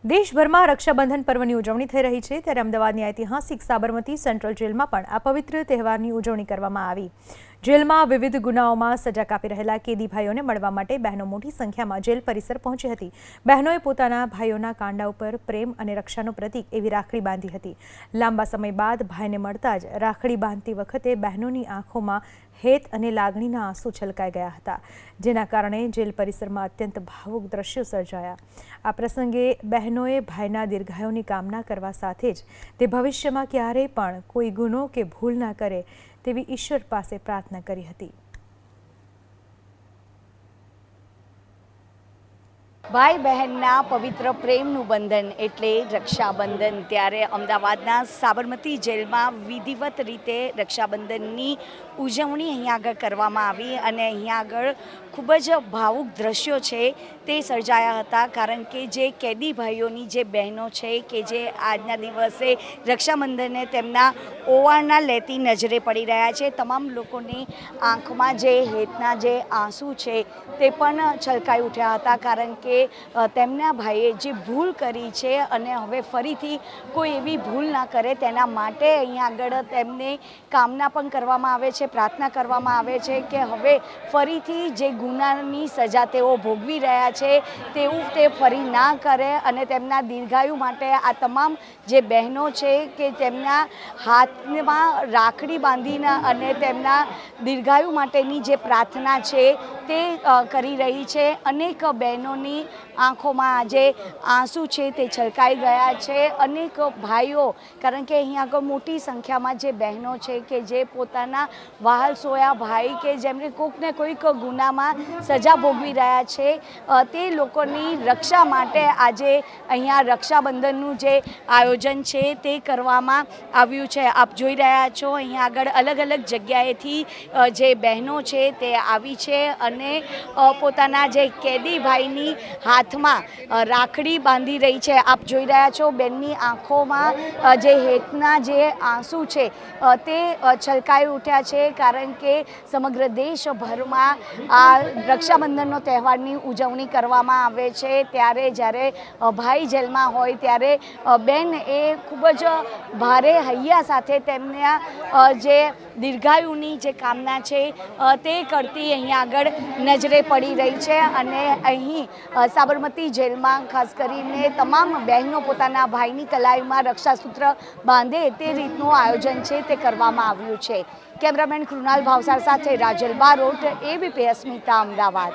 દેશભરમાં રક્ષાબંધન પર્વની ઉજવણી થઈ રહી છે ત્યારે અમદાવાદની ઐતિહાસિક સાબરમતી સેન્ટ્રલ જેલમાં પણ આ પવિત્ર તહેવારની ઉજવણી કરવામાં આવી। જેલમાં વિવિધ ગુનાઓમાં સજા કાપી રહેલા કેદી ભાઈઓને મળવા માટે બહેનો મોટી સંખ્યામાં જેલ પરિસર પહોંચી હતી। બહેનોએ પોતાના ભાઈઓના કાંડા ઉપર પ્રેમ અને રક્ષાનું પ્રતીક એવી રાખડી બાંધી હતી। લાંબા સમય બાદ ભાઈને મળતા જ રાખડી બાંધતી વખતે બહેનોની આંખોમાં હેત અને લાગણીના આંસુ છલકાઈ ગયા હતા, જેના કારણે જેલ પરિસરમાં અત્યંત ભાવુક દ્રશ્યો સર્જાયા। આ પ્રસંગે બહેનોએ ભાઈના દીર્ઘાયુની કામના કરવા સાથે જ તે ભવિષ્યમાં ક્યારેય પણ કોઈ ગુનો કે ભૂલ ના કરે તેવી ઈશ્વર પાસે પ્રાર્થના કરી હતી। ભાઈ બહેનના પવિત્ર પ્રેમનું બંધન એટલે રક્ષાબંધન। ત્યારે અમદાવાદના સાબરમતી જેલમાં વિધિવત રીતે રક્ષાબંધનની ઉજવણી અહીંયા આગળ કરવામાં આવી અને અહીંયા આગળ ખૂબ જ ભાવુક દ્રશ્યો છે તે સર્જાયા હતા, કારણ કે જે કેદી ભાઈઓની જે બહેનો છે કે જે આજના દિવસે રક્ષાબંધને તેમના ઓવાળના લેતી નજરે પડી રહ્યા છે, તમામ લોકોની આંખમાં જે હેતના જે આંસુ છે તે પણ છલકાઈ ઉઠ્યા હતા, કારણ કે તેમના ભાઈએ જે ભૂલ કરી છે અને હવે ફરીથી કોઈ એવી ભૂલ ના કરે તેના માટે અહીંયા આગળ તેમને કામના પણ કરવામાં આવે છે, પ્રાર્થના કરવામાં આવે છે કે હવે ફરીથી જે ગુનાની સજા તેઓ ભોગવી રહ્યા છે તેવું તે ફરી ના કરે અને તેમના દીર્ઘાયુ માટે આ તમામ જે બહેનો છે કે તેમના હાથમાં રાખડી બાંધીને અને તેમના દીર્ઘાયુ માટેની જે પ્રાર્થના છે તે કરી રહી છે। અનેક બહેનોની આંખોમાં આજે આંસુ છે તે છલકાઈ ગયા છે। અનેક ભાઈઓ, કારણ કે અહીંયા આગળ મોટી સંખ્યામાં જે બહેનો છે કે જે પોતાના વહાલ સોયા ભાઈ કે જેમને કોઈકને કોઈક ગુનામાં સજા ભોગવી રહ્યા છે તે લોકોની રક્ષા માટે આજે અહીંયા રક્ષાબંધનનું જે આયોજન છે તે કરવામાં આવ્યું છે। આપ જોઈ રહ્યા છો અહીંયા આગળ અલગ અલગ જગ્યાએથી જે બહેનો છે તે આવી છે અને પોતાના જે કેદી ભાઈની હાથમાં રાખડી બાંધી રહી છે। આપ જોઈ રહ્યા છો બેનની આંખોમાં જે હેતના જે આંસુ છે તે છલકાઈ ઉઠ્યા છે, કારણ કે સમગ્ર દેશભરમાં આ રક્ષાબંધનનો તહેવારની ઉજવણી કરવામાં આવે છે ત્યારે જ્યારે ભાઈ જેલમાં હોય ત્યારે બેન એ ખૂબ જ ભારે હૈયા સાથે તેમના જે દીર્ઘાયુની જે કામના છે તે કરતી અહીંયા આગળ નજરે પડી રહી છે અને અહીં સાબરમતી જેલમાં ખાસ કરીને તમામ બહેનો પોતાના ભાઈની કલાઈમાં રક્ષાસૂત્ર બાંધે તે રીતનું આયોજન છે તે કરવામાં આવ્યું છે। કેમેરામેન કૃણાલ ભાવસાર સાથે રાજલ બારોટ, ABP અસ્મિતા, અમદાવાદ।